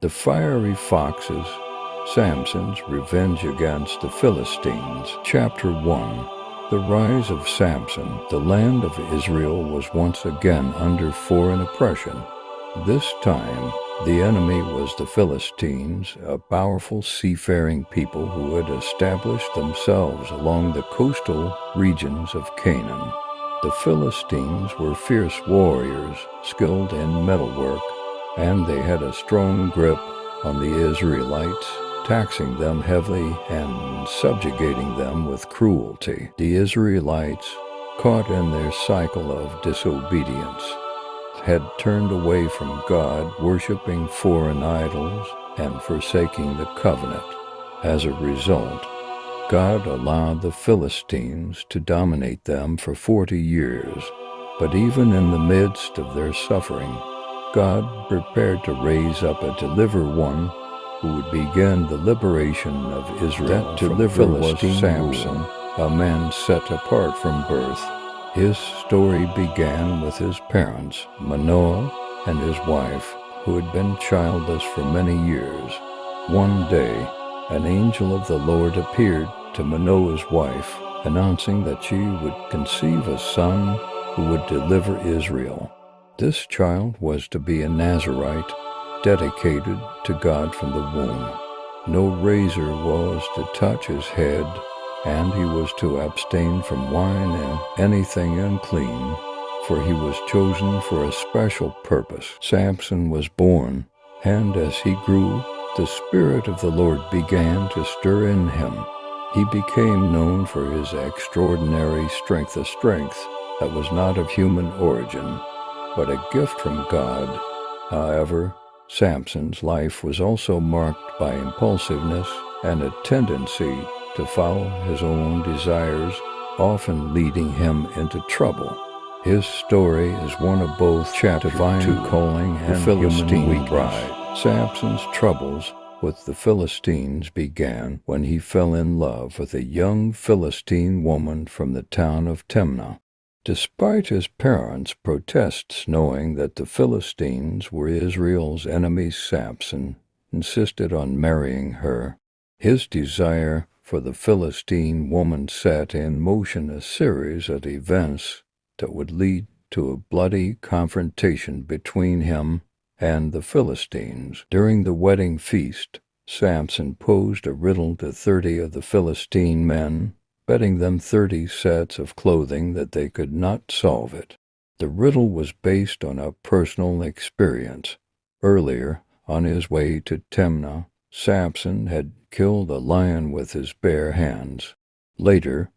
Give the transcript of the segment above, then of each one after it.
The fiery foxes, Samson's revenge against the Philistines. Chapter 1. The rise of Samson. The land of Israel was once again under foreign oppression. This time, the enemy was the Philistines, a powerful seafaring people who had established themselves along the coastal regions of Canaan. The Philistines were fierce warriors, skilled in metalwork, and they had a strong grip on the Israelites, taxing them heavily and subjugating them with cruelty. The Israelites, caught in their cycle of disobedience, had turned away from God, worshiping foreign idols and forsaking the covenant. As a result, God allowed the Philistines to dominate them for 40 years. But even in the midst of their suffering, God prepared to raise up a deliverer one who would begin the liberation of Israel. That deliverer was Samson, a man set apart from birth. His story began with his parents, Manoah and his wife, who had been childless for many years. One day, an angel of the Lord appeared to Manoah's wife, announcing that she would conceive a son who would deliver Israel. This child was to be a Nazirite, dedicated to God from the womb. No razor was to touch his head, and he was to abstain from wine and anything unclean, for he was chosen for a special purpose. Samson was born, and as he grew, the Spirit of the Lord began to stir in him. He became known for his extraordinary strength, a strength that was not of human origin, but a gift from God. However, Samson's life was also marked by impulsiveness and a tendency to follow his own desires, often leading him into trouble. His story is one of both divine calling and Philistine weakness. Samson's troubles with the Philistines began when he fell in love with a young Philistine woman from the town of Timnah. Despite his parents' protests, knowing that the Philistines were Israel's enemies, Samson insisted on marrying her. His desire for the Philistine woman set in motion a series of events that would lead to a bloody confrontation between him and the Philistines. During the wedding feast, Samson posed a riddle to 30 of the Philistine men, betting them 30 sets of clothing that they could not solve it. The riddle was based on a personal experience. Earlier, on his way to Timnah, Samson had killed a lion with his bare hands. Later,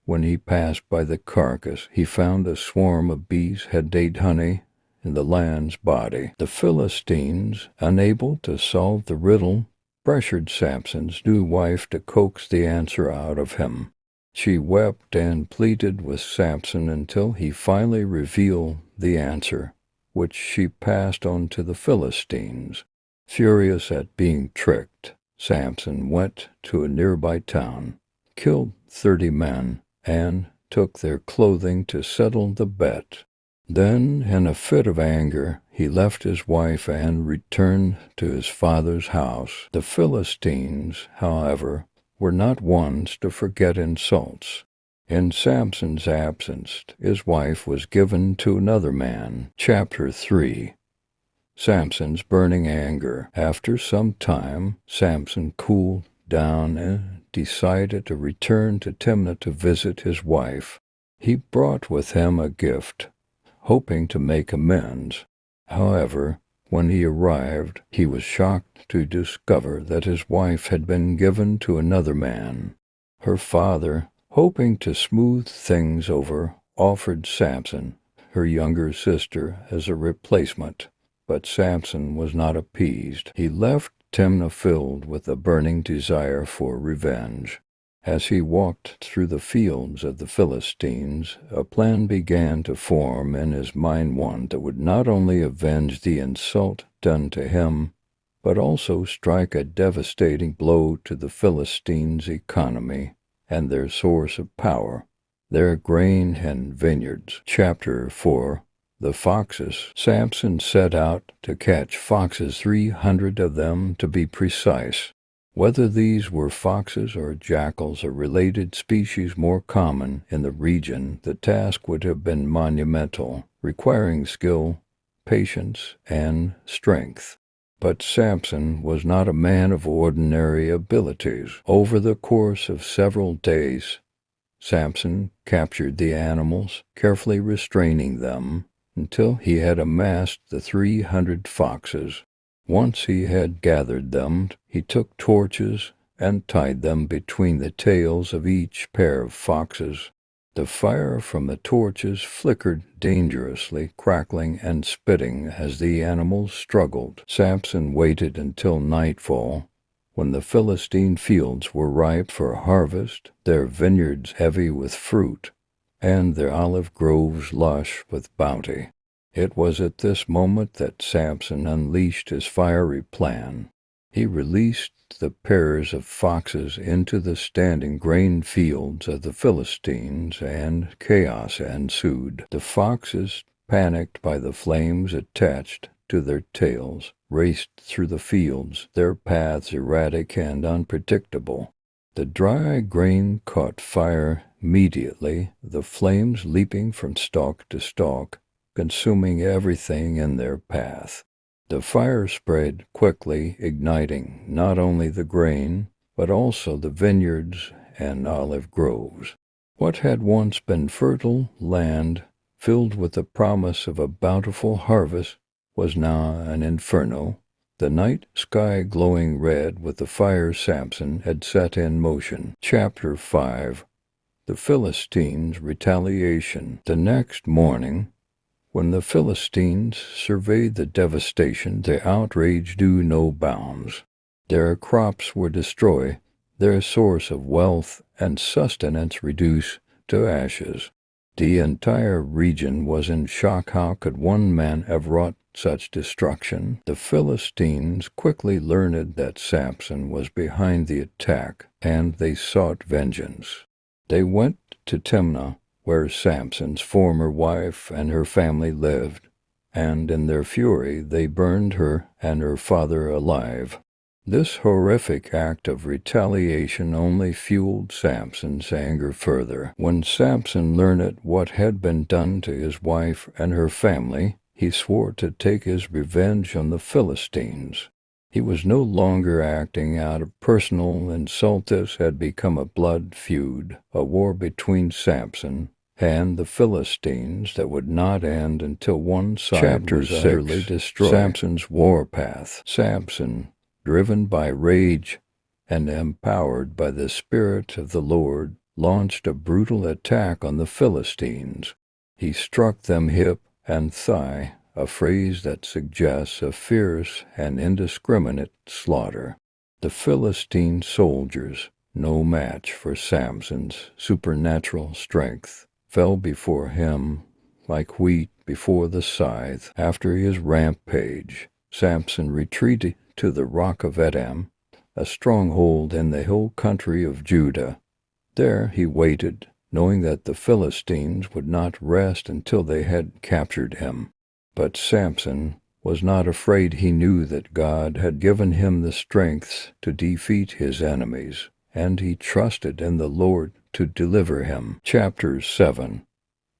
when he passed by the carcass, he found a swarm of bees had laid honey in the lion's body. The Philistines, unable to solve the riddle, pressured Samson's new wife to coax the answer out of him. She wept and pleaded with Samson until he finally revealed the answer, which she passed on to the Philistines. Furious at being tricked, Samson went to a nearby town, killed 30 men, and took their clothing to settle the bet. Then, in a fit of anger, he left his wife and returned to his father's house. The Philistines, however, were not ones to forget insults. In Samson's absence, his wife was given to another man. Chapter 3. Samson's burning anger. After some time, Samson cooled down and decided to return to Timnah to visit his wife. He brought with him a gift, hoping to make amends. However, when he arrived, he was shocked to discover that his wife had been given to another man. Her father, hoping to smooth things over, offered Samson her younger sister as a replacement, but Samson was not appeased. He left Timnah filled with a burning desire for revenge. As he walked through the fields of the Philistines, a plan began to form in his mind, one that would not only avenge the insult done to him, but also strike a devastating blow to the Philistines' economy and their source of power, their grain and vineyards. Chapter 4. The foxes. Samson set out to catch foxes, 300 of them to be precise. Whether these were foxes or jackals, a related species more common in the region, the task would have been monumental, requiring skill, patience, and strength. But Samson was not a man of ordinary abilities. Over the course of several days, Samson captured the animals, carefully restraining them until he had amassed the 300 foxes. Once he had gathered them, he took torches and tied them between the tails of each pair of foxes. The fire from the torches flickered dangerously, crackling and spitting as the animals struggled. Samson waited until nightfall, when the Philistine fields were ripe for harvest, their vineyards heavy with fruit, and their olive groves lush with bounty. It was at this moment that Samson unleashed his fiery plan. He released the pairs of foxes into the standing grain fields of the Philistines, and chaos ensued. The foxes, panicked by the flames attached to their tails, raced through the fields, their paths erratic and unpredictable. The dry grain caught fire immediately, the flames leaping from stalk to stalk, consuming everything in their path. The fire spread quickly, igniting not only the grain, but also the vineyards and olive groves. What had once been fertile land, filled with the promise of a bountiful harvest, was now an inferno, the night sky glowing red with the fire Samson had set in motion. Chapter 5. The Philistines' Retaliation. The next morning, when the Philistines surveyed the devastation, their outrage knew no bounds. Their crops were destroyed, their source of wealth and sustenance reduced to ashes. The entire region was in shock. How could one man have wrought such destruction? The Philistines quickly learned that Samson was behind the attack, and they sought vengeance. They went to Timnah, where Samson's former wife and her family lived, and in their fury they burned her and her father alive. This horrific act of retaliation only fueled Samson's anger further. When Samson learned what had been done to his wife and her family, he swore to take his revenge on the Philistines. He was no longer acting out of personal insult. This had become a blood feud, a war between Samson and the Philistines that would not end until one side was utterly destroyed. Samson's warpath. Samson, driven by rage and empowered by the Spirit of the Lord, launched a brutal attack on the Philistines. He struck them hip and thigh, a phrase that suggests a fierce and indiscriminate slaughter. The Philistine soldiers, no match for Samson's supernatural strength, fell before him like wheat before the scythe. After his rampage, Samson retreated to the rock of Edom, a stronghold in the hill country of Judah. There he waited, knowing that the Philistines would not rest until they had captured him. But Samson was not afraid. He knew that God had given him the strength to defeat his enemies, and he trusted in the Lord to deliver him. Chapter 7.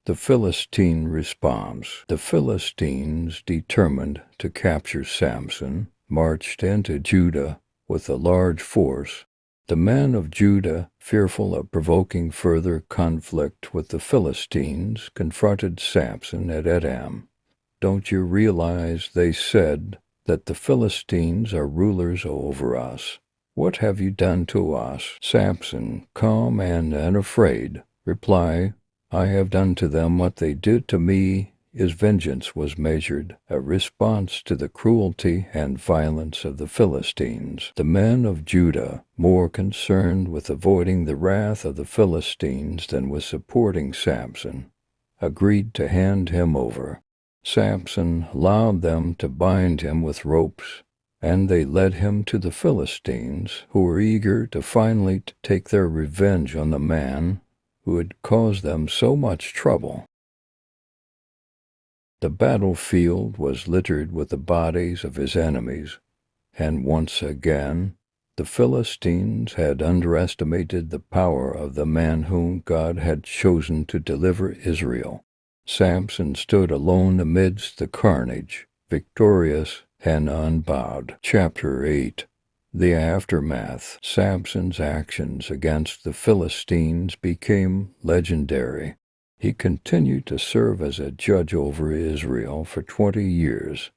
The Philistine response. The Philistines, determined to capture Samson, marched into Judah with a large force. The men of Judah, fearful of provoking further conflict with the Philistines, confronted Samson at Edom. "Don't you realize," they said, "that the Philistines are rulers over us? What have you done to us?" Samson, calm and unafraid, replied, "I have done to them what they did to me." His vengeance was measured, a response to the cruelty and violence of the Philistines. The men of Judah, more concerned with avoiding the wrath of the Philistines than with supporting Samson, agreed to hand him over. Samson allowed them to bind him with ropes, and they led him to the Philistines, who were eager to finally take their revenge on the man who had caused them so much trouble. The battlefield was littered with the bodies of his enemies, and once again the Philistines had underestimated the power of the man whom God had chosen to deliver Israel. Samson stood alone amidst the carnage, victorious and unbowed. Chapter 8. The aftermath. Samson's actions against the Philistines became legendary. He continued to serve as a judge over Israel for 20 years,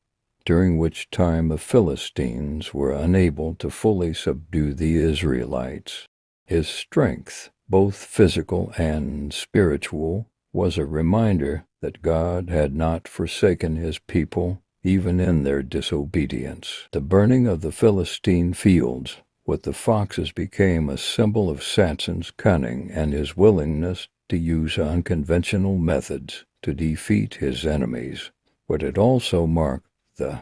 during which time the Philistines were unable to fully subdue the Israelites. His strength, both physical and spiritual, was a reminder that God had not forsaken his people even in their disobedience. The burning of the Philistine fields with the foxes became a symbol of Samson's cunning and his willingness to use unconventional methods to defeat his enemies, but it also marked the